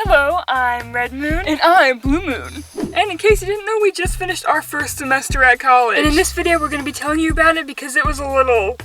Hello, I'm Redmoon. And I'm Bluemoon. And in case you didn't know, we just finished our first semester at college. And in this video, we're going to be telling you about it because it was a little...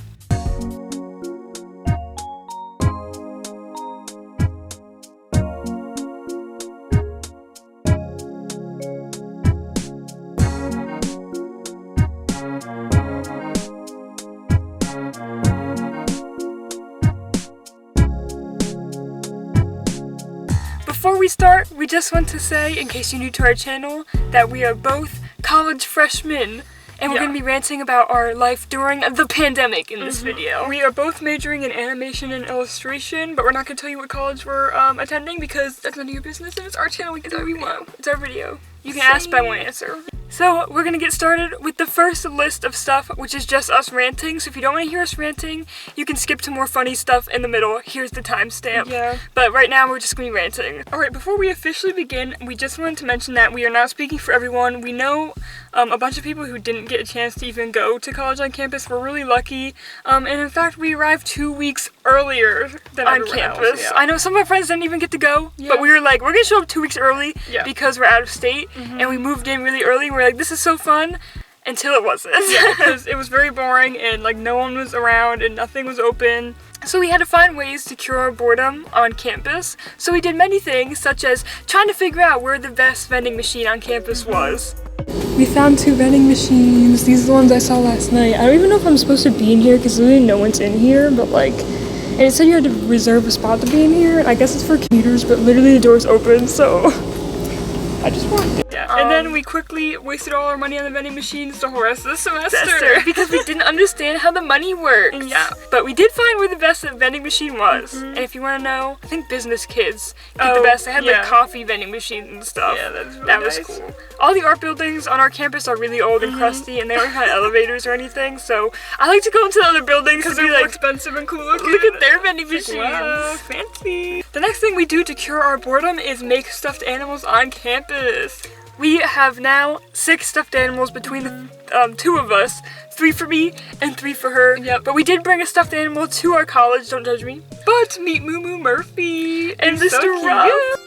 Before we start, we just want to say, in case you're new to our channel, that we are both college freshmen, and we're going to be ranting about our life during the pandemic in this video. We are both majoring in animation and illustration, but we're not going to tell you what college we're attending because that's none of your business, and it's our channel, we can do what we want. It's our video. You can ask, but I won't answer. So, we're gonna get started with the first list of stuff, which is just us ranting. So if you don't want to hear us ranting, you can skip to more funny stuff in the middle. Here's the timestamp. Yeah. But right now, we're just gonna be ranting. Alright, before we officially begin, we just wanted to mention that we are not speaking for everyone. We know a bunch of people who didn't get a chance to even go to college on campus. We're really lucky. And in fact, we arrived 2 weeks earlier than on campus. Yeah. I know some of our friends didn't even get to go, but we were like, we're gonna show up 2 weeks early because we're out of state. And we moved in really early. We're like, this is so fun, until it wasn't. Yeah, because it was very boring and like no one was around and nothing was open. So we had to find ways to cure our boredom on campus. So we did many things, such as trying to figure out where the best vending machine on campus was. We found 2 vending machines. These are the ones I saw last night. I don't even know if I'm supposed to be in here because literally no one's in here, but like, and it said you had to reserve a spot to be in here. I guess it's for commuters, but literally the door's open, so I just walked in. Yeah. And then we quickly wasted all our money on the vending machines the whole rest of the semester because we didn't understand how the money works. Yeah. But we did find where the best vending machine was. And if you want to know, I think business kids get the best. They had like coffee vending machines and stuff. Yeah, that was cool. All the art buildings on our campus are really old and crusty, and they don't have elevators or anything. So I like to go into the other buildings because they're more expensive and cool looking. Look at their vending machines. Wow, fancy. The next thing we do to cure our boredom is make stuffed animals on campus. We have now 6 stuffed animals between the 2 of us. 3 for me and 3 for her. Yep. But we did bring a stuffed animal to our college, don't judge me. But meet Moo Moo Murphy and Mr. Ruff.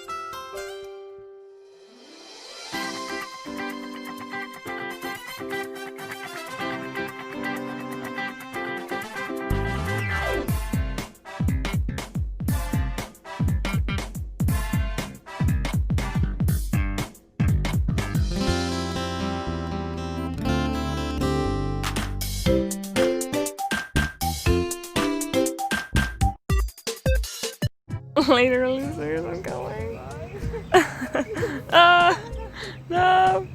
Later, losers, I'm going. No.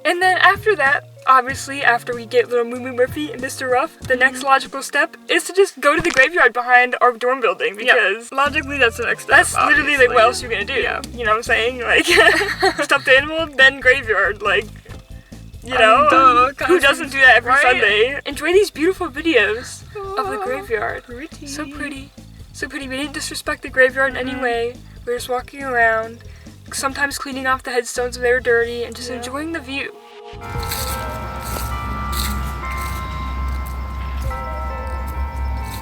And then after that, obviously, after we get little Moo Moo Murphy and Mr. Ruff, the next logical step is to just go to the graveyard behind our dorm building because logically that's the next step. That's literally like what else you're gonna do. Yeah. You know what I'm saying? Like stuffed animal, then graveyard. Like, you know, who doesn't do that every Sunday? Enjoy these beautiful videos of the graveyard. Pretty. So pretty. So pretty. We didn't disrespect the graveyard in any way. We were just walking around, sometimes cleaning off the headstones if they were dirty, and just enjoying the view.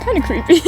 Kind of creepy.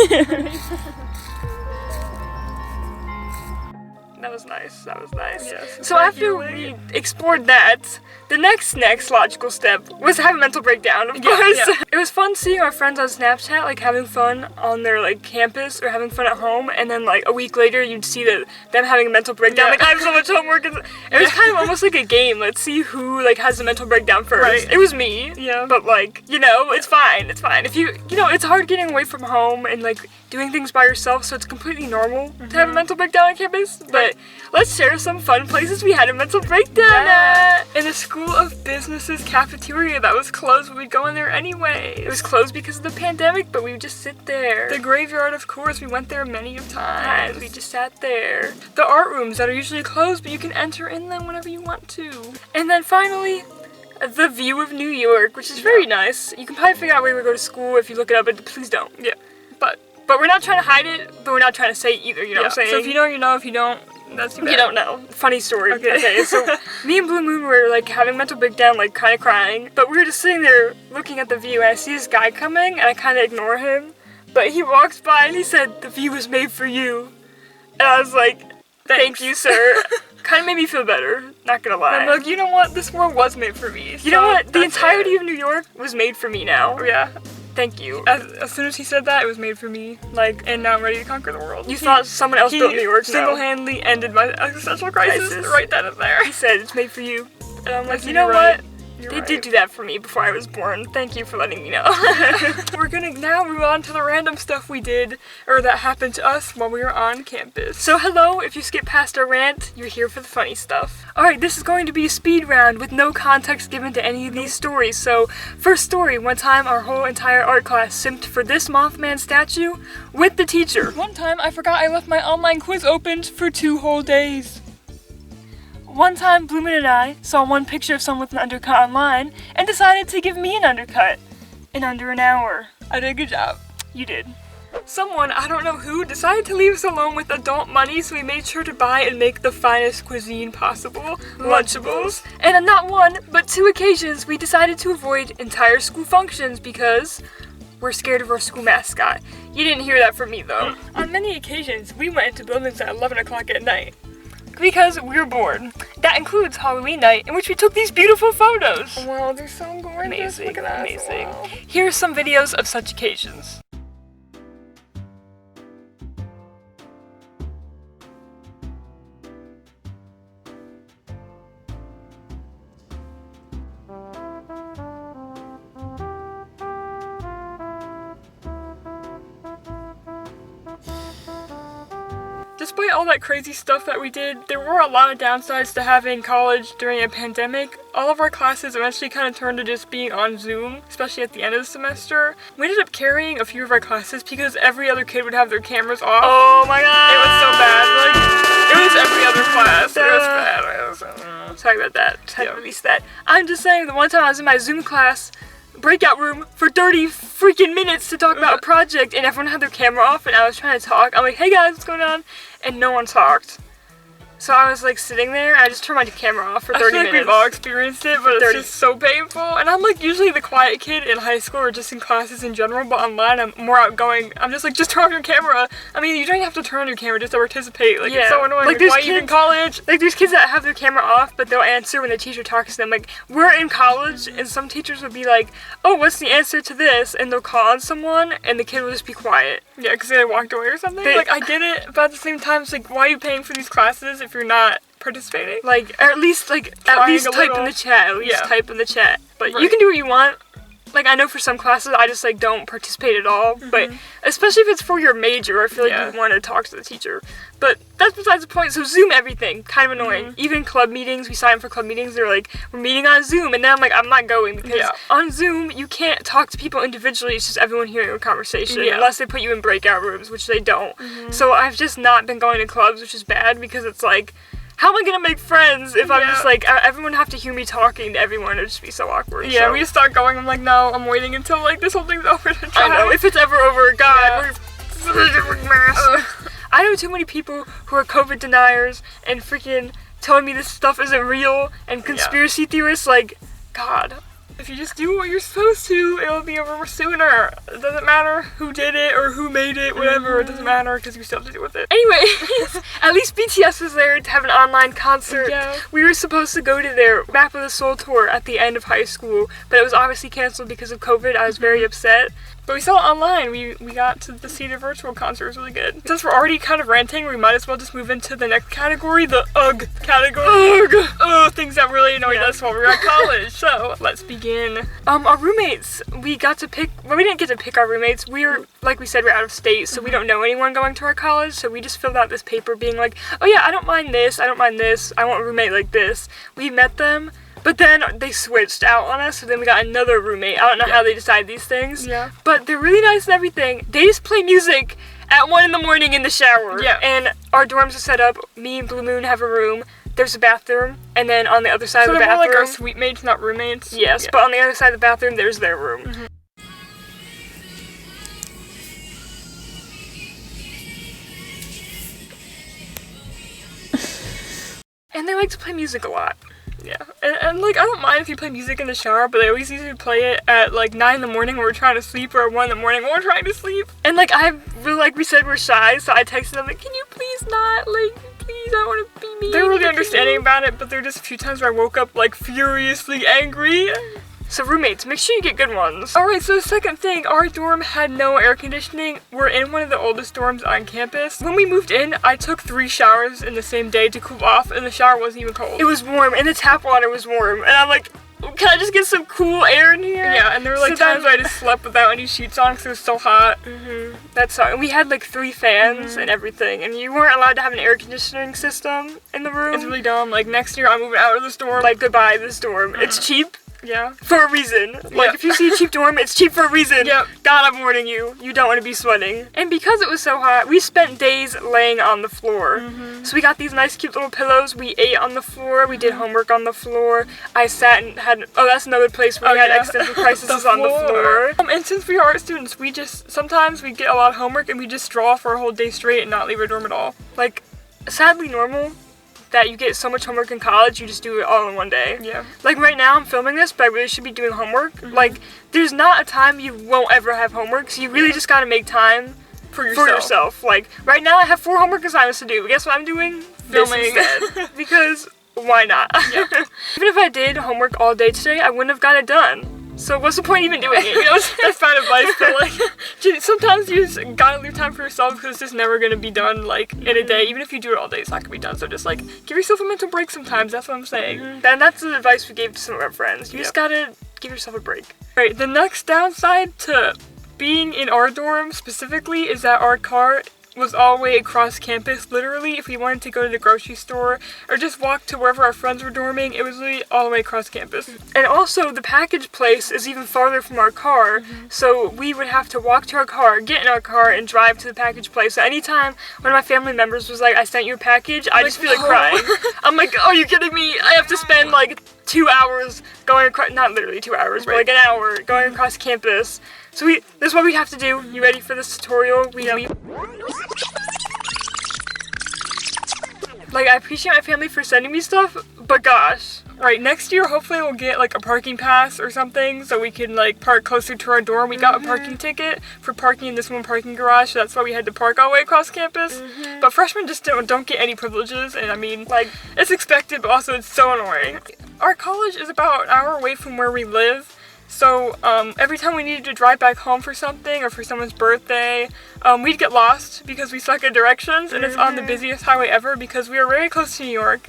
That was nice. That was nice. Yes, so after we explored that, the next logical step was to have a mental breakdown, of course. Yeah. It was fun seeing our friends on Snapchat, like, having fun on their, like, campus or having fun at home, and then, like, a week later, you'd see them having a mental breakdown. Like, I have so much homework. It was kind of almost like a game. Let's see who, like, has a mental breakdown first. Right. It was me. Yeah. But, like, you know, it's fine. It's fine. If you know, it's hard getting away from home and, like, doing things by yourself, so it's completely normal to have a mental breakdown on campus. But let's share some fun places we had a mental breakdown at. In the School of Business's cafeteria that was closed, but we'd go in there anyway. It was closed because of the pandemic, but we would just sit there. The graveyard, of course, we went there many times. We just sat there. The art rooms that are usually closed, but you can enter in them whenever you want to. And then finally, the view of New York, which is very nice. You can probably figure out where we go to school if you look it up, but please don't. Yeah. But we're not trying to hide it, but we're not trying to say it either, you know what I'm saying? So if you know, you know. If you don't, that's too bad. You don't know. Funny story. Okay, so me and Bluemoon were like having a mental breakdown, like kind of crying. But we were just sitting there looking at the view, and I see this guy coming, and I kind of ignore him. But he walks by and he said, "The view was made for you." And I was like, Thank you, sir. Kind of made me feel better, not gonna lie. I'm like, you know what? This world was made for me. You know what? The entirety of New York was made for me now. Yeah. Thank you. As soon as he said that, it was made for me. Like, and now I'm ready to conquer the world. You thought someone else built New York? Single-handedly ended my existential crisis right then and there. He said it's made for you. And I'm like, you know know right. what? They did do that for me before I was born. Thank you for letting me know. We're gonna now move on to the random stuff we did, or that happened to us while we were on campus. So hello, if you skip past our rant, you're here for the funny stuff. Alright, this is going to be a speed round with no context given to any of these stories. So, first story, one time our whole entire art class simped for this Mothman statue with the teacher. One time I forgot I left my online quiz open for 2 whole days. One time, Bluemoon and I saw one picture of someone with an undercut online and decided to give me an undercut in under an hour. I did a good job. You did. Someone, I don't know who, decided to leave us alone with adult money, so we made sure to buy and make the finest cuisine possible, Lunchables. And on not one, but 2 occasions, we decided to avoid entire school functions because we're scared of our school mascot. You didn't hear that from me, though. On many occasions, we went into buildings at 11 o'clock at night. Because we were bored. That includes Halloween night, in which we took these beautiful photos. Wow, they're so gorgeous. Amazing, Look at that. amazing. Wow. Here are some videos of such occasions. Despite all that crazy stuff that we did, there were a lot of downsides to having college during a pandemic. All of our classes eventually kind of turned to just being on Zoom, especially at the end of the semester. We ended up carrying a few of our classes because every other kid would have their cameras off. Oh my god! It was so bad. Like, it was every other class. It was bad. It was, sorry about that. Just had to release that. I'm just saying, the one time I was in my Zoom class, breakout room for 30 freaking minutes to talk about a project, and everyone had their camera off, and I was trying to talk. I'm like, hey guys, what's going on? And no one talked. So I was like sitting there, and I just turned my camera off for 30 I feel like minutes. we've all experienced it, but it's just so painful. And I'm like usually the quiet kid in high school or just in classes in general, but online I'm more outgoing. I'm just like, just turn off your camera. I mean, you don't have to turn on your camera just to participate. Like, it's so annoying. Like, why even college? Like, there's kids that have their camera off, but they'll answer when the teacher talks to them. Like, we're in college, and some teachers would be like, oh, what's the answer to this? And they'll call on someone, and the kid will just be quiet. Yeah, because they walked away or something. Like, I get it, but at the same time, it's like, why are you paying for these classes if you're not participating? Like, or at least type in the chat. Type in the chat. But you can do what you want. Like, I know for some classes I just don't participate at all, but especially if it's for your major, I feel like you want to talk to the teacher. But that's besides the point. So Zoom everything, kind of annoying. Even club meetings, we sign up for club meetings, they're like, we're meeting on Zoom, and then I'm like, I'm not going, because on Zoom you can't talk to people individually, it's just everyone hearing a conversation, unless they put you in breakout rooms, which they don't. So I've just not been going to clubs, which is bad, because it's like, how am I gonna make friends if I'm just like, everyone have to hear me talking to everyone? It'd just be so awkward. Yeah, we just start going, I'm like, no, I'm waiting until this whole thing's over to try. I know, if it's ever over, God, we're masks. I know too many people who are COVID deniers and freaking telling me this stuff isn't real, and conspiracy theorists, like, God. If you just do what you're supposed to, it'll be over sooner. It doesn't matter who did it or who made it, whatever. It doesn't matter because you still have to deal with it. Anyway, at least BTS was there to have an online concert. Yeah. We were supposed to go to their Map of the Soul tour at the end of high school, but it was obviously canceled because of COVID. I was very upset. But we saw it online. We got to see the virtual concert. It was really good. Since we're already kind of ranting, we might as well just move into the next category, the UGG category. Ugh! Things that really annoyed us while we were at college. So, let's begin. Our roommates, we got to pick, well, we didn't get to pick our roommates. We were, like we said, we're out of state, so we don't know anyone going to our college, so we just filled out this paper being like, oh yeah, I don't mind this, I don't mind this, I want a roommate like this. We met them. But then they switched out on us, so then we got another roommate. I don't know how they decide these things. Yeah. But they're really nice and everything. They just play music at 1 in the morning in the shower. Yeah. And our dorms are set up. Me and Bluemoon have a room. There's a bathroom. And then on the other side of the bathroom. So they're more like our suite mates, not roommates? Yes, but on the other side of the bathroom, there's their room. And they like to play music a lot. Yeah, and like, I don't mind if you play music in the shower, but I always usually play it at like 9 in the morning when we're trying to sleep, or 1 in the morning when we're trying to sleep. And like, like we said, we're shy, so I texted them like, can you please not, like, please, I don't want to be mean. They're really understanding about it, but there are just a few times where I woke up like furiously angry. So roommates, make sure you get good ones. Alright, so the second thing, our dorm had no air conditioning. We're in one of the oldest dorms on campus. When we moved in, I took 3 showers in the same day to cool off, and the shower wasn't even cold. It was warm, and the tap water was warm, and I'm like, can I just get some cool air in here? Yeah, and there were like times where I just slept without any sheets on because it was so hot. That's all. And we had like 3 fans and everything, and you weren't allowed to have an air conditioning system in the room. It's really dumb. Like, next year I'm moving out of this dorm. Like, goodbye, this dorm. It's cheap. Yeah. For a reason. Like, if you see a cheap dorm, it's cheap for a reason. Yep. God, I'm warning you. You don't want to be sweating. And because it was so hot, we spent days laying on the floor. So we got these nice, cute little pillows. We ate on the floor. We did homework on the floor. I sat and had... Oh, that's another place where we had existential crises on the floor. And since we are art students, we just... Sometimes we get a lot of homework and we just draw for a whole day straight and not leave our dorm at all. Like, sadly normal that you get so much homework in college, you just do it all in one day. Yeah. Like, right now I'm filming this, but I really should be doing homework. Like, there's not a time you won't ever have homework, so you really just gotta make time for yourself. Like, right now I have 4 homework assignments to do. Guess what I'm doing? Filming. Instead. Because why not? Yeah. Even if I did homework all day today, I wouldn't have got it done. So what's the point even doing it? You know, that's bad advice, but like, sometimes you just gotta leave time for yourself because it's just never gonna be done, like, in a day. Even if you do it all day, it's not gonna be done. So just, like, give yourself a mental break sometimes. That's what I'm saying. And that's the advice we gave to some of our friends. You just gotta give yourself a break. Right, the next downside to being in our dorm specifically is that our car was all the way across campus. Literally, if we wanted to go to the grocery store or just walk to wherever our friends were dorming, it was literally all the way across campus. And also, the package place is even farther from our car, so we would have to walk to our car, get in our car, and drive to the package place. So anytime one of my family members was like, I sent you a package, I just feel like crying. I'm like, oh, you're kidding me? I have to spend like 2 hours going across, not literally 2 hours, but like an hour going across campus. So this is what we have to do. You ready for this tutorial? Like, I appreciate my family for sending me stuff, but gosh. Right, next year hopefully we'll get like a parking pass or something so we can like park closer to our dorm. We got a parking ticket for parking in this one parking garage, so that's why we had to park all the way across campus. But freshmen just don't get any privileges, and I mean, like, it's expected, but also it's so annoying. Our college is about an hour away from where we live. So every time we needed to drive back home for something or for someone's birthday, we'd get lost because we suck at directions, and it's on the busiest highway ever because we are very close to New York.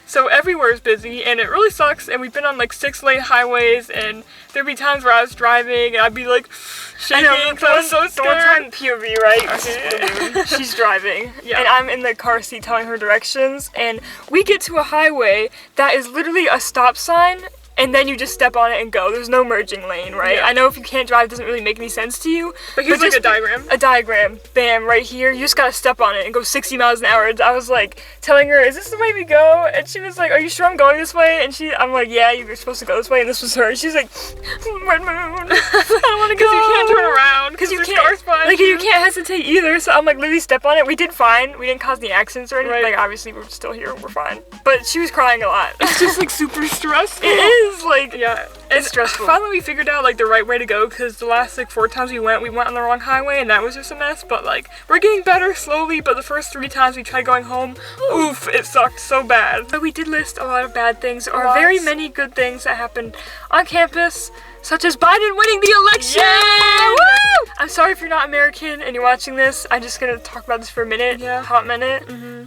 So everywhere is busy, and it really sucks, and we've been on like 6-lane highways, and there'd be times where I was driving and I'd be like shaking because I was so scared. The one time POV, right? She's driving, and I'm in the car seat telling her directions, and we get to a highway that is literally a stop sign, and then you just step on it and go. There's no merging lane, right? I know if you can't drive, it doesn't really make any sense to you. But here's like a diagram. A diagram. Bam, right here. You just gotta step on it and go 60 miles an hour. I was like telling her, is this the way we go? And she was like, are you sure I'm going this way? And I'm like, yeah, you're supposed to go this way. And this was her. And she's like, Redmoon, I don't want to go. Because you can't turn around. Because you can't. Like, you can't hesitate either. So I'm like, literally step on it. We did fine. We didn't cause any accidents or anything. Right. Like, obviously, we're still here. We're fine. But she was crying a lot. It's just like super stressful. It is, like, yeah. It's stressful. Finally we figured out like the right way to go, because the last like 4 times we went on the wrong highway, and that was just a mess. But like, we're getting better slowly, but the first 3 times we tried going home, oof, it sucked so bad. But we did list a lot of bad things. There are very many good things that happened on campus, such as Biden winning the election! Yay! Woo! I'm sorry if you're not American and you're watching this. I'm just gonna talk about this for a minute. Hot minute.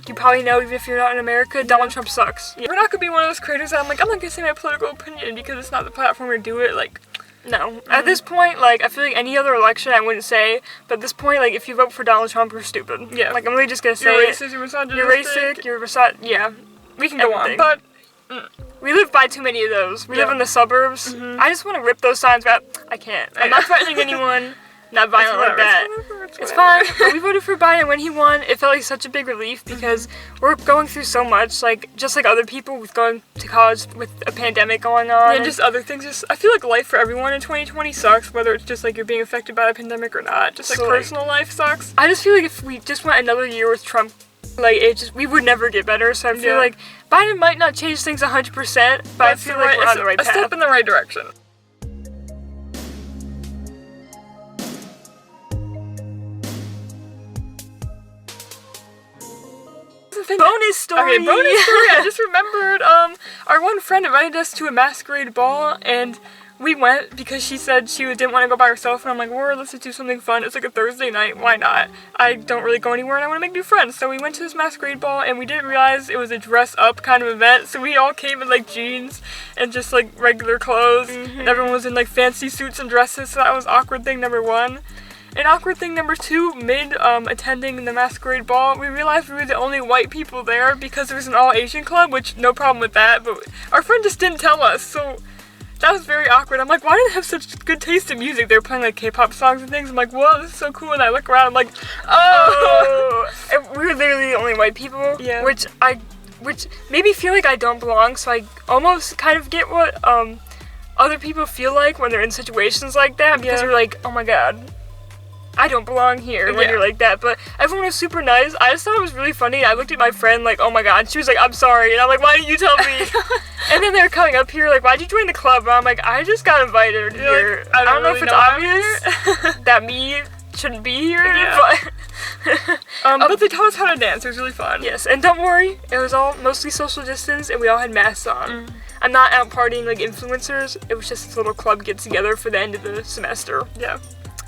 You probably know, even if you're not in America, Donald Trump sucks. We're not gonna be one of those creators that I'm not gonna say my political opinion because it's not the platform to do it. Like, no. At this point, like, I feel like any other election I wouldn't say, but at this point, like, if you vote for Donald Trump, you're stupid. Yeah. Like, I'm really just gonna say you're racist, you're misogynistic. You're racist, you're yeah. We can go on, but we live by too many of those. We live in the suburbs. I just want to rip those signs out. I can't. I'm not threatening anyone. Not violent like that. It's fine. But we voted for Biden. When he won, it felt like such a big relief because we're going through so much, like, just like other people with going to college with a pandemic going on. And just other things. I feel like life for everyone in 2020 sucks, whether it's just like you're being affected by a pandemic or not. Just like personal life sucks. I just feel like if we just went another year with Trump Like, we would never get better, so I feel like Biden might not change things 100%, but I feel like we're on the right path. A step in the right direction. Bonus story! Okay, bonus story! I just remembered, our one friend invited us to a masquerade ball, and we went because she said she didn't want to go by herself, and I'm like, well, let's just do something fun. It's like a Thursday night, why not? I don't really go anywhere and I want to make new friends. So we went to this masquerade ball and we didn't realize it was a dress up kind of event, so we all came in like jeans and just like regular clothes, and everyone was in like fancy suits and dresses, so that was awkward thing number one. And awkward thing number two, attending the masquerade ball, we realized we were the only white people there because there was an all-Asian club, which no problem with that, but our friend just didn't tell us, so that was very awkward. I'm like, why do they have such good taste in music? They were playing like K-pop songs and things. I'm like, whoa, this is so cool. And I look around, I'm like, oh! And we were literally the only white people, which made me feel like I don't belong, so I almost kind of get what other people feel like when they're in situations like that, because you're like, oh my god, I don't belong here when you're like that. But everyone was super nice. I just thought it was really funny. I looked at my friend like, oh my god, and she was like, I'm sorry, and I'm like, why didn't you tell me? And then they were coming up here like, why'd you join the club? And I'm like, I just got invited here. Like, I don't know if it's obvious that me shouldn't be here, but they taught us how to dance. It was really fun. Yes, and don't worry, it was all mostly social distance, and we all had masks on. I'm not out partying like influencers. It was just this little club get together for the end of the semester. Yeah.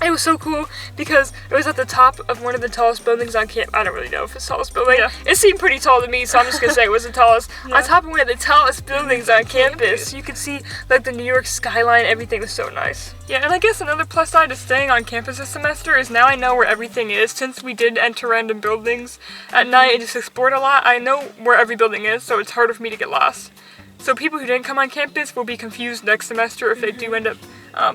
It was so cool because it was at the top of one of the tallest buildings on campus. I don't really know if it's the tallest building. It seemed pretty tall to me, so I'm just gonna say it was the tallest. On top of one of the tallest buildings on campus. You could see like the New York skyline. Everything was so nice. Yeah, and I guess another plus side to staying on campus this semester is now I know where everything is. Since we did enter random buildings at night and just explored a lot, I know where every building is, so it's harder for me to get lost. So people who didn't come on campus will be confused next semester if they do end up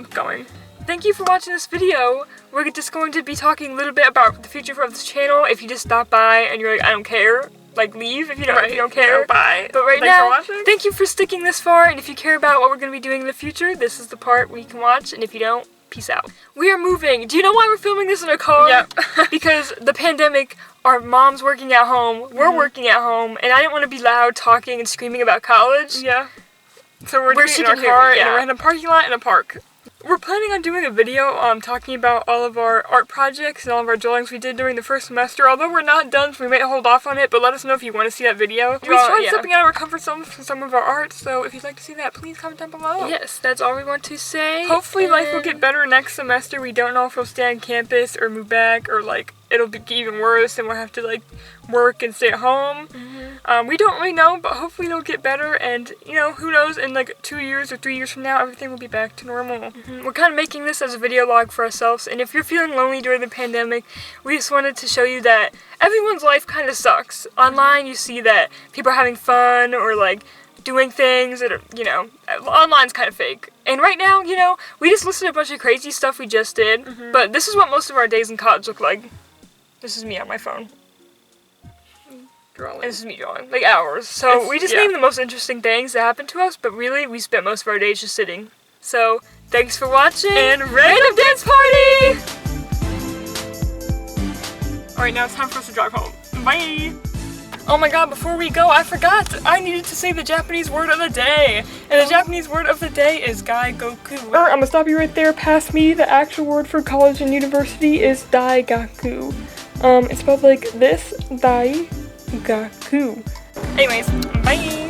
going. Thank you for watching this video. We're just going to be talking a little bit about the future of this channel. If you just stop by and you're like, I don't care, like leave if you don't care. Bye. But right now, thank you for sticking this far, and if you care about what we're going to be doing in the future, this is the part where you can watch, and if you don't, peace out. We are moving. Do you know why we're filming this in a car? Yep. Because the pandemic, our mom's working at home, we're working at home, and I didn't want to be loud talking and screaming about college. Yeah. So we're doing it in our car in a random parking lot in a park. We're planning on doing a video talking about all of our art projects and all of our drawings we did during the first semester. Although we're not done, so we may hold off on it, but let us know if you want to see that video. We tried stepping out of our comfort zone for some of our art, so if you'd like to see that, please comment down below. Yes, that's all we want to say. Hopefully life will get better next semester. We don't know if we'll stay on campus or move back, or like it'll be even worse and we'll have to like work and stay at home. We don't really know, but hopefully it'll get better, and you know, who knows, in like 2 years or 3 years from now, everything will be back to normal. We're kind of making this as a video log for ourselves, and if you're feeling lonely during the pandemic, we just wanted to show you that everyone's life kind of sucks. Online you see that people are having fun or like doing things that are, you know, online's kind of fake. And right now, you know, we just listed a bunch of crazy stuff we just did, but this is what most of our days in college look like. This is me on my phone. Drawing. And this is me drawing, like hours. So we just named the most interesting things that happened to us, but really we spent most of our days just sitting. So thanks for watching, and Random Dance Party! Alright, now it's time for us to drive home. Bye! Oh my god, before we go, I forgot! I needed to say the Japanese word of the day! And the Japanese word of the day is Daigaku. I'm gonna stop you right there. Past me, the actual word for college and university is Daigaku. It's spelled like this, Daigaku. Anyways, bye!